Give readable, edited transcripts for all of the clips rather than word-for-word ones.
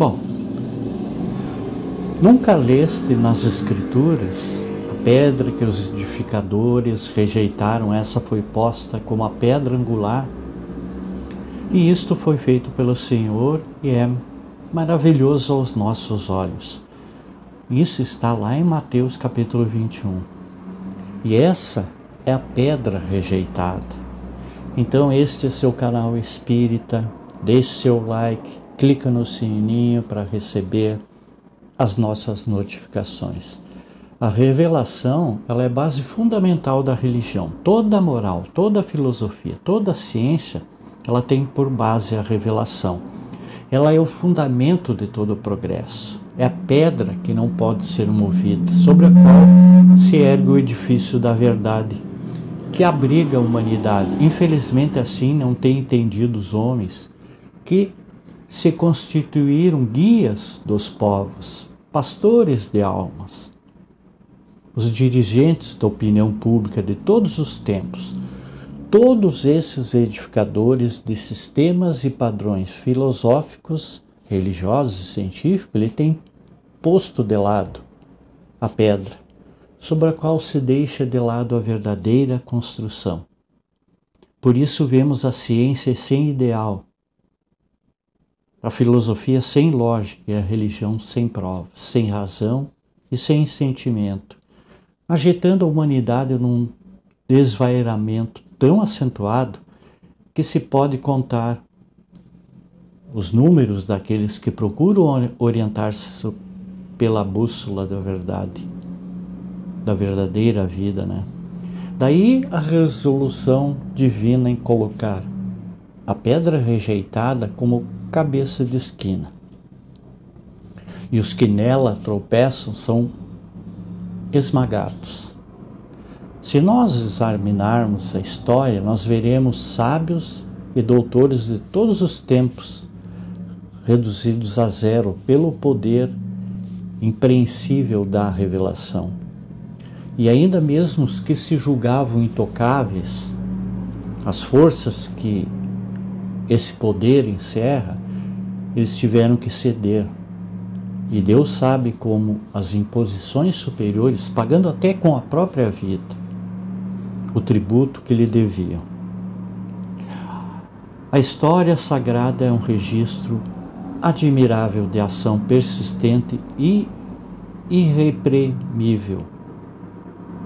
Bom, nunca leste nas Escrituras a pedra que os edificadores rejeitaram, essa foi posta como a pedra angular, e isto foi feito pelo Senhor e é maravilhoso aos nossos olhos. Isso está lá em Mateus capítulo 21. E essa é a pedra rejeitada. Então este é seu canal espírita, deixe seu like, clica no sininho para receber as nossas notificações. A revelação, ela é base fundamental da religião. Toda a moral, toda a filosofia, toda a ciência, ela tem por base a revelação. Ela é o fundamento de todo o progresso. É a pedra que não pode ser movida, sobre a qual se ergue o edifício da verdade, que abriga a humanidade. Infelizmente assim não tem entendido os homens que se constituíram guias dos povos, pastores de almas. Os dirigentes da opinião pública de todos os tempos, todos esses edificadores de sistemas e padrões filosóficos, religiosos e científicos, ele tem posto de lado a pedra, sobre a qual se deixa de lado a verdadeira construção. Por isso vemos a ciência sem ideal, a filosofia sem lógica e a religião sem provas, sem razão e sem sentimento, agitando a humanidade num desvairamento tão acentuado que se pode contar os números daqueles que procuram orientar-se pela bússola da verdade, da verdadeira vida, né? Daí a resolução divina em colocar a pedra rejeitada como cabeça de esquina. E os que nela tropeçam são esmagados. Se nós examinarmos a história, nós veremos sábios e doutores de todos os tempos reduzidos a zero pelo poder impreensível da revelação. E ainda mesmo os que se julgavam intocáveis, as forças que esse poder encerra, eles tiveram que ceder. E Deus sabe como as imposições superiores, pagando até com a própria vida, o tributo que lhe deviam. A história sagrada é um registro admirável de ação persistente e irreprimível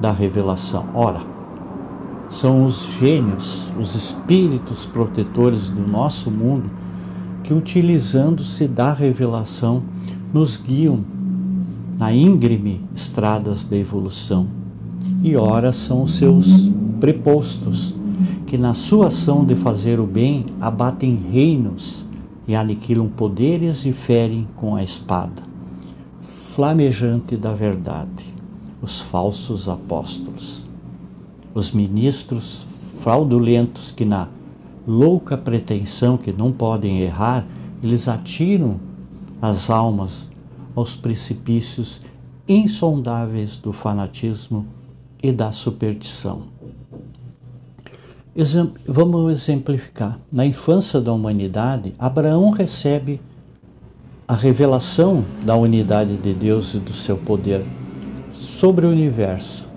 da revelação. Ora, são os gênios, os espíritos protetores do nosso mundo que, utilizando-se da revelação, nos guiam na íngreme estradas da evolução. E ora são os seus prepostos, que na sua ação de fazer o bem abatem reinos e aniquilam poderes e ferem com a espada flamejante da verdade os falsos apóstolos, os ministros fraudulentos que, na louca pretensão que não podem errar, eles atiram as almas aos precipícios insondáveis do fanatismo e da superstição. Vamos exemplificar. Na infância da humanidade, Abraão recebe a revelação da unidade de Deus e do seu poder sobre o universo.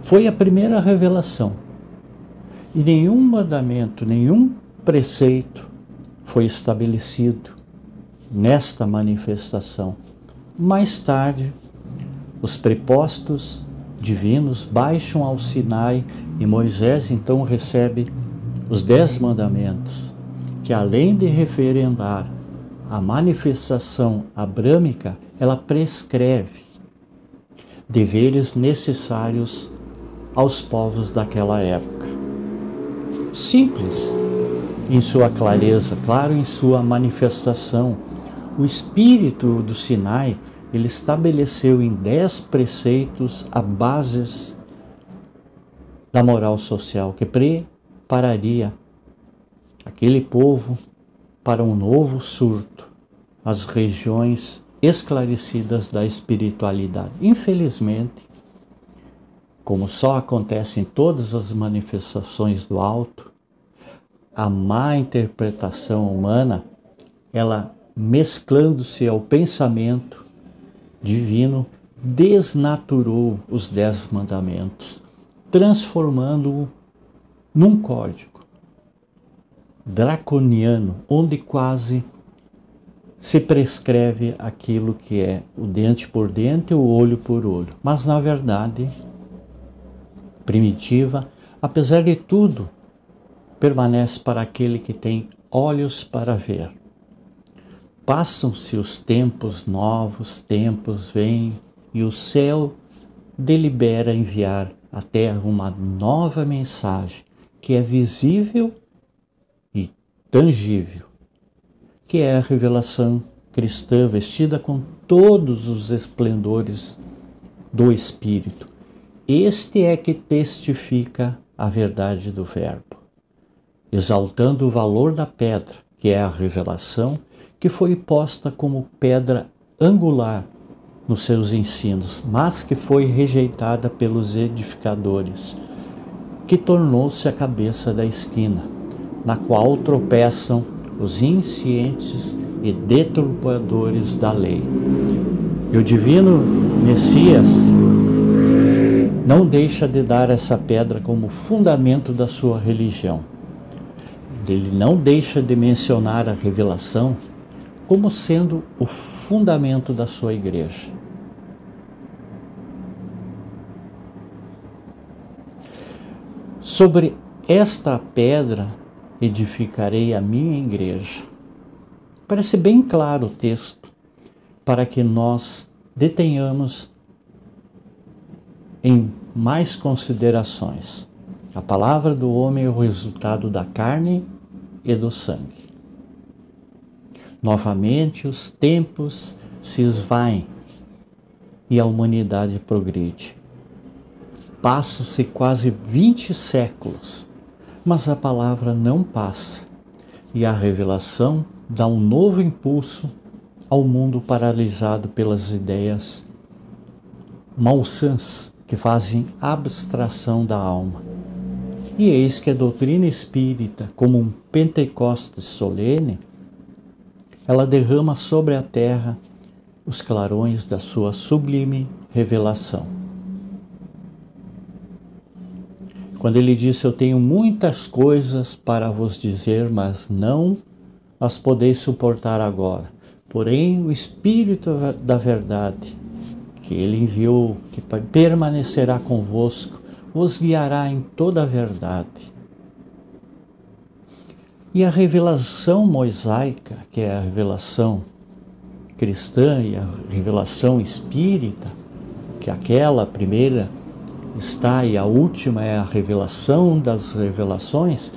Foi a primeira revelação. E nenhum mandamento, nenhum preceito foi estabelecido nesta manifestação. Mais tarde, os prepostos divinos baixam ao Sinai e Moisés então recebe os 10 mandamentos, que além de referendar a manifestação abrâmica, ela prescreve deveres necessários aos povos daquela época. Simples em sua clareza, claro em sua manifestação. O espírito do Sinai, ele estabeleceu em 10 preceitos a base da moral social que prepararia aquele povo para um novo surto, as regiões esclarecidas da espiritualidade. Infelizmente, como só acontece em todas as manifestações do alto, a má interpretação humana ela, mesclando-se ao pensamento divino, desnaturou os 10 mandamentos, transformando-o num código draconiano, onde quase se prescreve aquilo que é o dente por dente, o olho por olho. Mas, na verdade, primitiva, apesar de tudo, permanece para aquele que tem olhos para ver. Passam-se os tempos, novos tempos vêm, e o céu delibera enviar à terra uma nova mensagem que é visível e tangível, que é a revelação cristã vestida com todos os esplendores do Espírito. Este é que testifica a verdade do Verbo, exaltando o valor da pedra, que é a revelação, que foi posta como pedra angular nos seus ensinos, mas que foi rejeitada pelos edificadores, que tornou-se a cabeça da esquina, na qual tropeçam os inscientes e deturpadores da lei. E o divino Messias não deixa de dar essa pedra como fundamento da sua religião. Ele não deixa de mencionar a revelação como sendo o fundamento da sua igreja. Sobre esta pedra edificarei a minha igreja. Parece bem claro o texto para que nós detenhamos em mais considerações. A palavra do homem é o resultado da carne e do sangue. Novamente os tempos se esvaem e a humanidade progride. Passam-se quase 20 séculos, mas a palavra não passa e a revelação dá um novo impulso ao mundo paralisado pelas ideias malsãs que fazem abstração da alma. E eis que a doutrina espírita, como um Pentecostes solene, ela derrama sobre a terra os clarões da sua sublime revelação. Quando ele disse: eu tenho muitas coisas para vos dizer, mas não as podeis suportar agora. Porém, o Espírito da verdade, que ele enviou, que permanecerá convosco, vos guiará em toda a verdade. E a revelação mosaica, que é a revelação cristã e a revelação espírita, que aquela primeira está e a última é a revelação das revelações,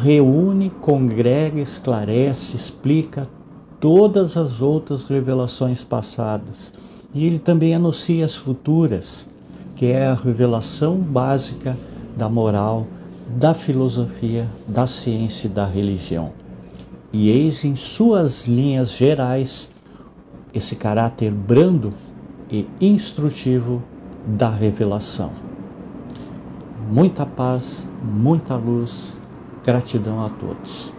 reúne, congrega, esclarece, explica todas as outras revelações passadas. E ele também anuncia as futuras, que é a revelação básica da moral, da filosofia, da ciência e da religião. E eis em suas linhas gerais esse caráter brando e instrutivo da revelação. Muita paz, muita luz, gratidão a todos.